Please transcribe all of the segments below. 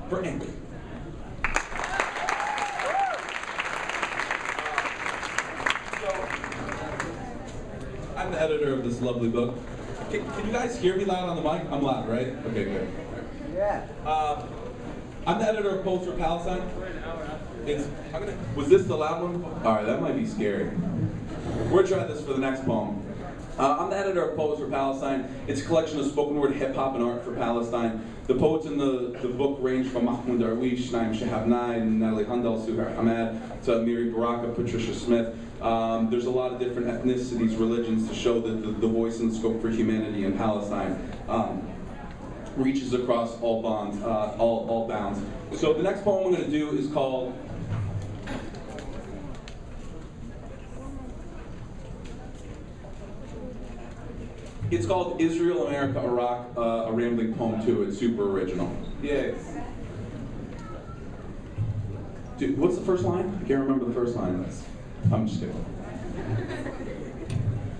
for ink. I'm the editor of this lovely book. Can you guys hear me loud on the mic? I'm loud, right? Okay, good. Yeah. I'm the editor of Poets for Palestine. Was this the loud one? All right, that might be scary. We're gonna try this for the next poem. I'm the editor of Poets for Palestine. It's a collection of spoken word hip hop and art for Palestine. The poets in the book range from Mahmoud Darwish, Naim Shihab Naim, Natalie Hundal, Suhair Hamad, to Miri Baraka, Patricia Smith. There's a lot of different ethnicities, religions to show that the voice and scope for humanity in Palestine reaches across all bonds, all bounds. So the next poem I'm going to do is called Israel, America, Iraq, a rambling poem too. It's super original. Yay. Dude, what's the first line? I can't remember the first line. I'm just kidding.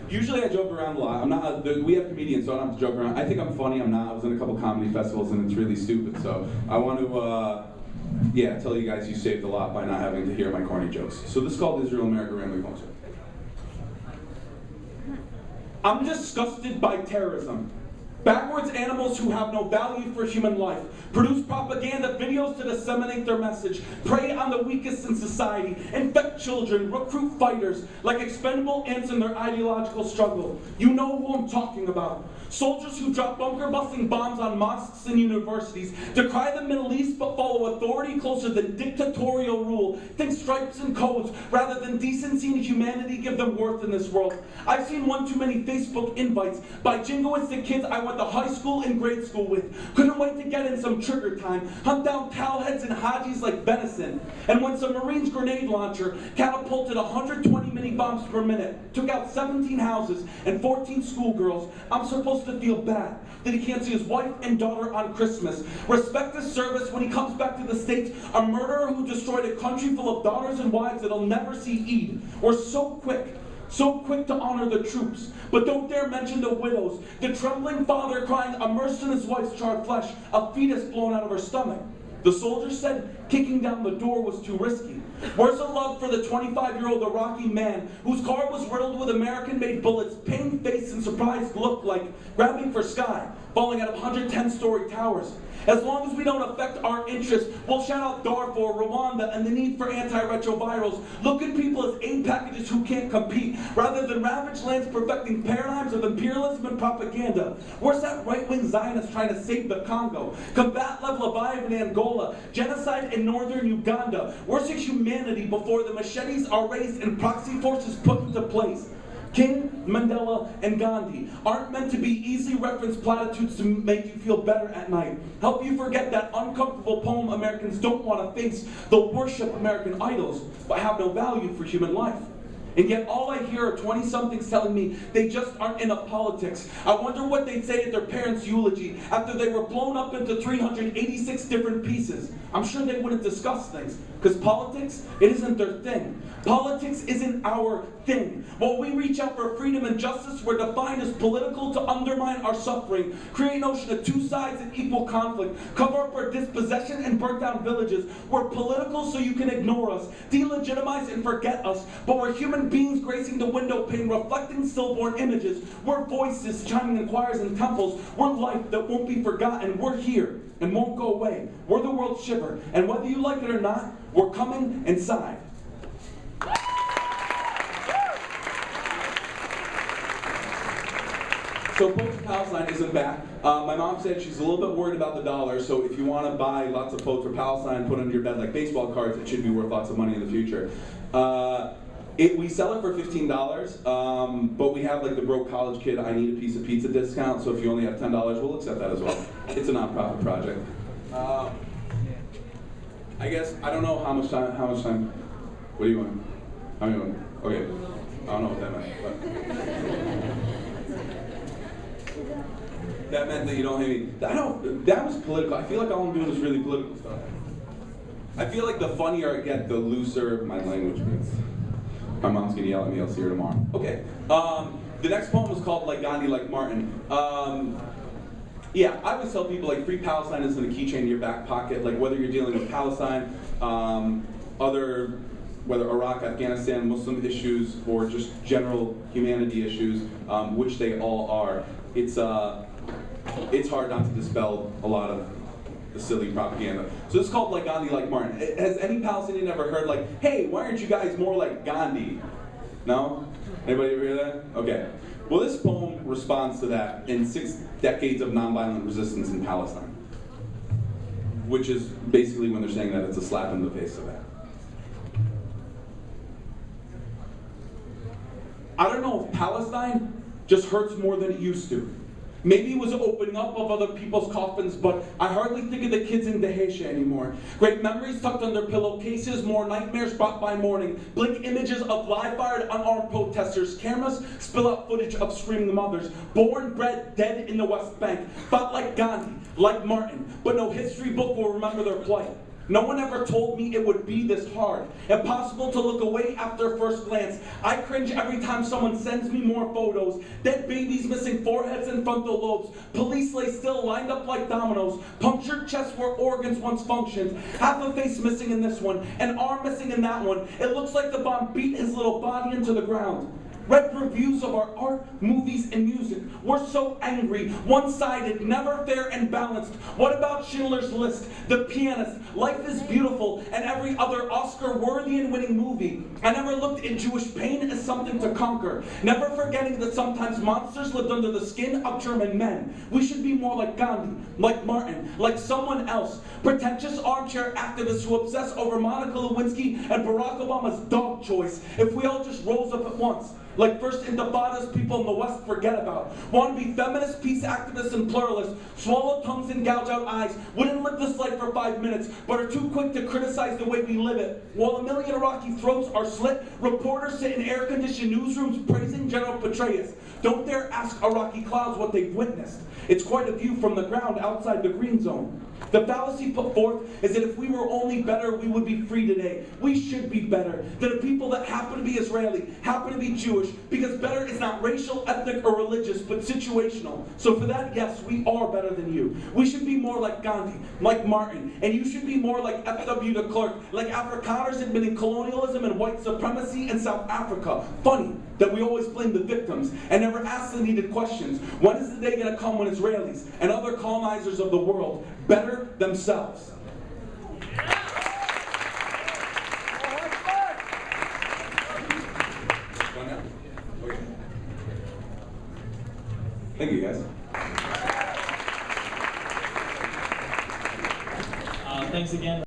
Usually I joke around a lot. I'm not. We have comedians, so I don't have to joke around. I think I'm funny. I'm not. I was in a couple comedy festivals, and it's really stupid. So I want to, tell you guys you saved a lot by not having to hear my corny jokes. So this is called Israel, America, rambling poem. I'm disgusted by terrorism. Backwards animals who have no value for human life produce propaganda videos to disseminate their message, prey on the weakest in society, infect children, recruit fighters like expendable ants in their ideological struggle. You know who I'm talking about. Soldiers who drop bunker-busting bombs on mosques and universities, decry the Middle East but follow authority closer than dictatorial rule, think stripes and codes rather than decency and humanity give them worth in this world. I've seen one too many Facebook invites by jingoistic kids I went to high school and grade school with. Couldn't wait to get in some trigger time, hunt down towelheads and hajis like venison. And when some Marines grenade launcher catapulted 120 mini bombs per minute, took out 17 houses and 14 schoolgirls, I'm supposed to feel bad that he can't see his wife and daughter on Christmas. Respect his service when he comes back to the States, a murderer who destroyed a country full of daughters and wives that'll never see Eid. We're so quick to honor the troops, but don't dare mention the widows, the trembling father crying immersed in his wife's charred flesh, a fetus blown out of her stomach. The soldier said kicking down the door was too risky. Where's the love for the 25-year-old Iraqi man whose car was riddled with American-made bullets, pained face and surprised look like grabbing for sky, falling out of 110-story towers? As long as we don't affect our interests, we'll shout out Darfur, Rwanda, and the need for antiretrovirals. Look at people as aid packages who can't compete, rather than ravaged lands perfecting paradigms of imperialism and propaganda. Where's that right-wing Zionist trying to save the Congo? Combat Leviathan in Angola, genocide in northern Uganda. Where's the humanity before the machetes are raised and proxy forces put into place? King, Mandela, and Gandhi aren't meant to be easily referenced platitudes to make you feel better at night. Help you forget that uncomfortable poem Americans don't want to face. They'll worship American idols, but have no value for human life. And yet all I hear are 20-somethings telling me they just aren't enough politics. I wonder what they'd say at their parents' eulogy after they were blown up into 386 different pieces. I'm sure they wouldn't discuss things, because politics, it isn't their thing. Politics isn't our thing. While we reach out for freedom and justice, we're defined as political to undermine our suffering, create a notion of two sides in equal conflict, cover up our dispossession and burnt down villages. We're political so you can ignore us, delegitimize and forget us, but we're human beings gracing the window pane, reflecting stillborn images. We're voices chiming in choirs and temples. We're life that won't be forgotten. We're here and won't go away. We're the world's shiver, and whether you like it or not, we're coming inside. So Poets for Palestine isn't back. My mom said she's a little bit worried about the dollar, so if you want to buy lots of Poets for Palestine, put under your bed like baseball cards, it should be worth lots of money in the future. We sell it for $15, but we have like the broke college kid, I need a piece of pizza discount, so if you only have $10, we'll accept that as well. It's a nonprofit project. I guess, I don't know how much time, what do you want? How many want? Okay, I don't know what that meant, but. That meant that you don't hate me. That was political. I feel like all I'm doing is really political stuff. I feel like the funnier I get, the looser my language gets. My mom's gonna yell at me, I'll see her tomorrow. Okay, the next poem was called Like Gandhi, Like Martin. Yeah, I always tell people like Free Palestine is in a keychain in your back pocket. Like whether you're dealing with Palestine, whether Iraq, Afghanistan, Muslim issues, or just general humanity issues, which they all are, it's hard not to dispel a lot of the silly propaganda. So it's called Like Gandhi, Like Martin. Has any Palestinian ever heard like, hey, why aren't you guys more like Gandhi? No? Anybody ever hear that? Okay. Well, this poem responds to that in 6 decades of nonviolent resistance in Palestine, which is basically when they're saying that it's a slap in the face of that. I don't know if Palestine just hurts more than it used to. Maybe it was opening up of other people's coffins, but I hardly think of the kids in Daesh anymore. Great memories tucked under pillowcases, more nightmares brought by morning. Blink images of live-fired unarmed protesters. Cameras spill out footage of screaming mothers. Born, bred, dead in the West Bank. Fought like Gandhi, like Martin, but no history book will remember their plight. No one ever told me it would be this hard. Impossible to look away after first glance. I cringe every time someone sends me more photos. Dead babies missing foreheads and frontal lobes. Police lay still, lined up like dominoes. Punctured chests where organs once functioned. Half a face missing in this one, an arm missing in that one. It looks like the bomb beat his little body into the ground. Read reviews of our art, movies, and music. We're so angry, one-sided, never fair and balanced. What about Schindler's List, The Pianist, Life is Beautiful, and every other Oscar-worthy and winning movie? I never looked at Jewish pain as something to conquer, never forgetting that sometimes monsters lived under the skin of German men. We should be more like Gandhi, like Martin, like someone else. Pretentious armchair activists who obsess over Monica Lewinsky and Barack Obama's dog choice. If we all just rose up at once, like first intifadas people in the West forget about. Want to be feminist, peace activists, and pluralists, swallow tongues and gouge out eyes, wouldn't live this life for 5 minutes, but are too quick to criticize the way we live it. While a million Iraqi throats are slit, reporters sit in air-conditioned newsrooms praising General Petraeus. Don't dare ask Iraqi clouds what they've witnessed. It's quite a view from the ground outside the green zone. The fallacy put forth is that if we were only better, we would be free today. We should be better than the people that happen to be Israeli, happen to be Jewish, because better is not racial, ethnic, or religious, but situational. So for that, yes, we are better than you. We should be more like Gandhi, like Martin, and you should be more like F.W. de Klerk, like Afrikaners admitting colonialism and white supremacy in South Africa. Funny that we always blame the victims and never ask the needed questions. When is the day going to come when Israelis and other colonizers of the world better themselves? Thank you, guys. Thanks again.